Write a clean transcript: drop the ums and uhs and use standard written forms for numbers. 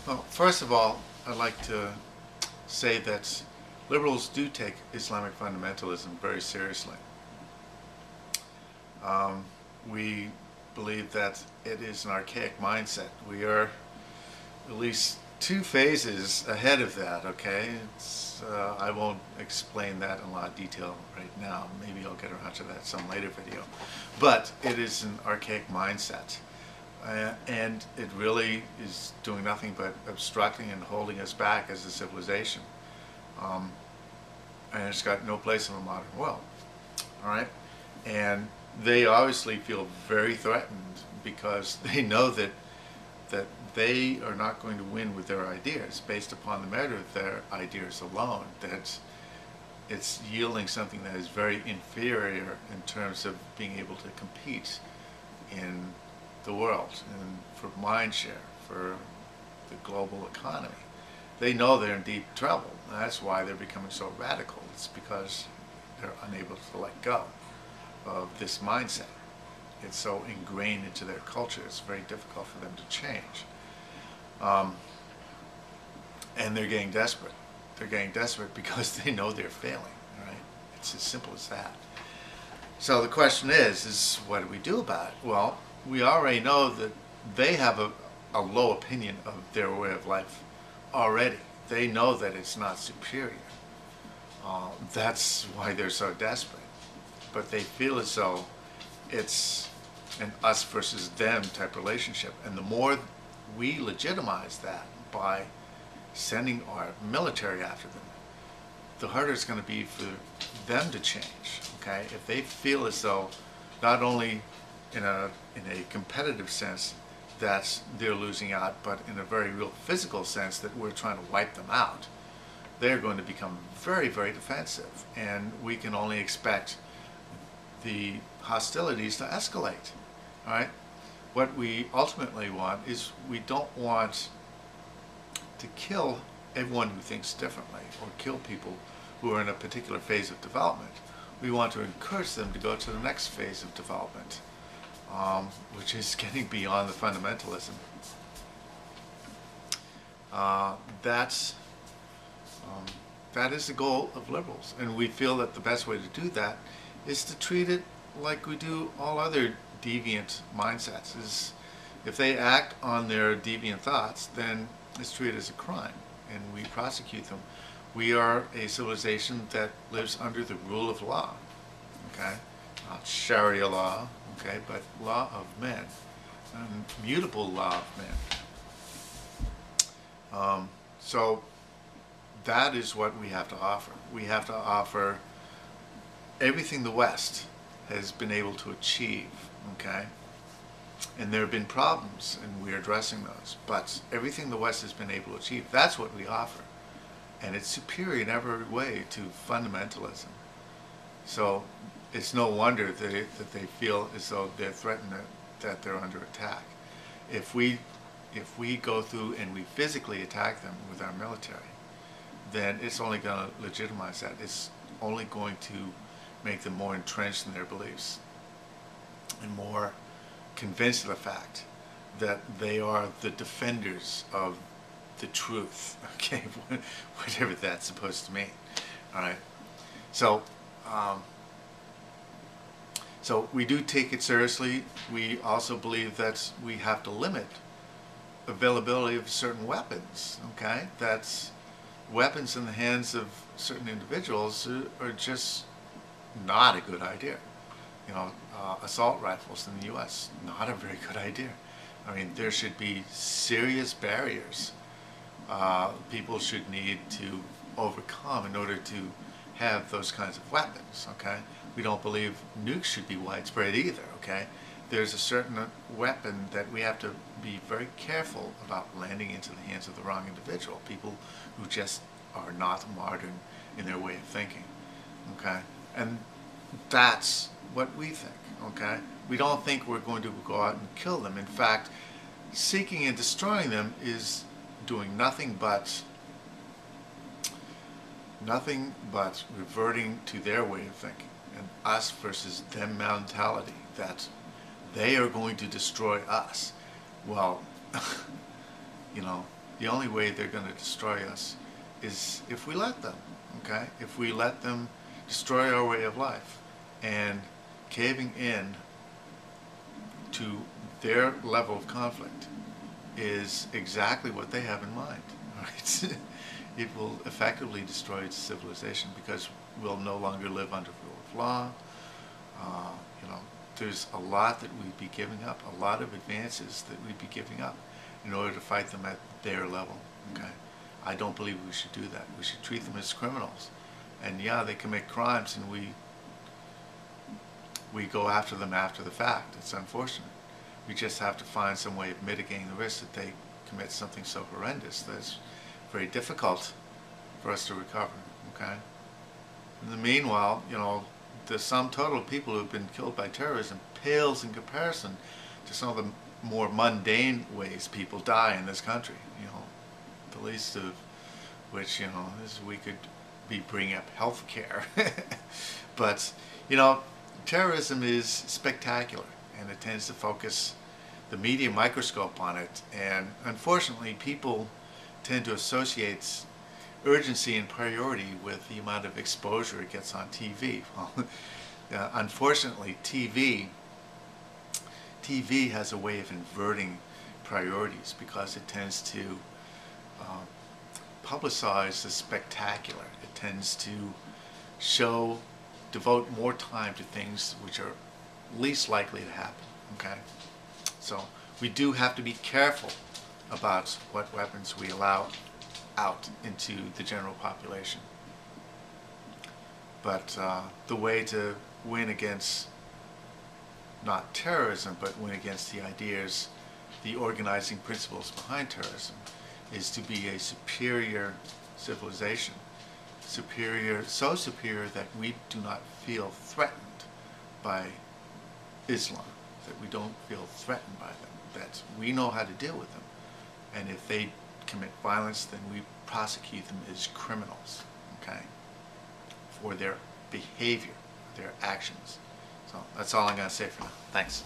Well, first of all, I'd like to say that liberals do take Islamic fundamentalism very seriously. Um, we believe that it is an archaic mindset. We are at least two phases ahead of that, okay? I won't explain that in a lot of detail right now. Maybe I'll get around to that in some later video. But it is an archaic mindset. And it really is doing nothing but obstructing and holding us back as a civilization. And it's got no place in the modern world. All right? And they obviously feel very threatened because they know that they are not going to win with their ideas based upon the merit of their ideas alone, that it's yielding something that is very inferior in terms of being able to compete in the world and for mind share, for the global economy. They know they're in deep trouble. And that's why they're becoming so radical. It's because they're unable to let go of this mindset. It's so ingrained into their culture, it's very difficult for them to change. And they're getting desperate. They're getting desperate because they know they're failing, right? It's as simple as that. So the question is what do we do about it? Well, we already know that they have a low opinion of their way of life already. They know that it's not superior. That's why they're so desperate. But they feel as though it's an us versus them type relationship. And the more we legitimize that by sending our military after them, the harder it's going to be for them to change. Okay, if they feel as though not only in a competitive sense that they're losing out, but in a very real physical sense that we're trying to wipe them out, they're going to become very, very defensive, and we can only expect the hostilities to escalate. All right. What we ultimately want is we don't want to kill everyone who thinks differently or kill people who are in a particular phase of development. We want to encourage them to go to the next phase of development, which is getting beyond the fundamentalism. That is the goal of liberals, and we feel that the best way to do that is to treat it like we do all other deviant mindsets. Is if they act on their deviant thoughts, then it's treated as a crime, and we prosecute them. We are a civilization that lives under the rule of law, okay? Not Sharia law, okay, but law of men, mutable law of men. So that is what we have to offer. We have to offer everything the West has been able to achieve, okay? And there have been problems, and we're addressing those. But everything the West has been able to achieve, that's what we offer. And it's superior in every way to fundamentalism. So it's no wonder that they feel as though they're threatened, that they're under attack. If we go through and we physically attack them with our military, then it's only going to legitimize that. It's only going to make them more entrenched in their beliefs and more convinced of the fact that they are the defenders of the truth, okay, whatever that's supposed to mean. All right, so so we do take it seriously. We also believe that we have to limit availability of certain weapons, okay? That's weapons in the hands of certain individuals are just not a good idea. You know, assault rifles in the U.S., not a very good idea. I mean, there should be serious barriers people should need to overcome in order to have those kinds of weapons, okay? We don't believe nukes should be widespread either, okay? There's a certain weapon that we have to be very careful about landing into the hands of the wrong individual, people who just are not modern in their way of thinking, okay? And that's what we think, okay? We don't think we're going to go out and kill them. In fact, seeking and destroying them is doing nothing but reverting to their way of thinking, and us versus them mentality, that they are going to destroy us. Well, you know, the only way they're going to destroy us is if we let them, okay? If we let them destroy our way of life. And caving in to their level of conflict is exactly what they have in mind, right? It will effectively destroy its civilization because we'll no longer live under rule of law. You know, there's a lot that we'd be giving up, a lot of advances that we'd be giving up in order to fight them at their level, okay? I don't believe we should do that. We should treat them as criminals. And yeah, they commit crimes and we go after them after the fact. It's unfortunate. We just have to find some way of mitigating the risk that they commit something so horrendous that it's very difficult for us to recover, okay? In the meanwhile, you know, the sum total of people who have been killed by terrorism pales in comparison to some of the more mundane ways people die in this country, you know, the least of which, you know, is we could be bringing up health care. But, you know, terrorism is spectacular, and it tends to focus the media microscope on it, and unfortunately people tend to associate urgency and priority with the amount of exposure it gets on TV. Well, unfortunately, TV has a way of inverting priorities because it tends to publicize the spectacular. It tends to devote more time to things which are least likely to happen, okay? So we do have to be careful about what weapons we allow out into the general population. But the way to win against not terrorism, but win against the ideas, the organizing principles behind terrorism, is to be a superior civilization. Superior, so superior that we do not feel threatened by Islam, that we don't feel threatened by them, that we know how to deal with them. And if they commit violence, then we prosecute them as criminals, okay, for their behavior, their actions. So that's all I'm going to say for now. Thanks.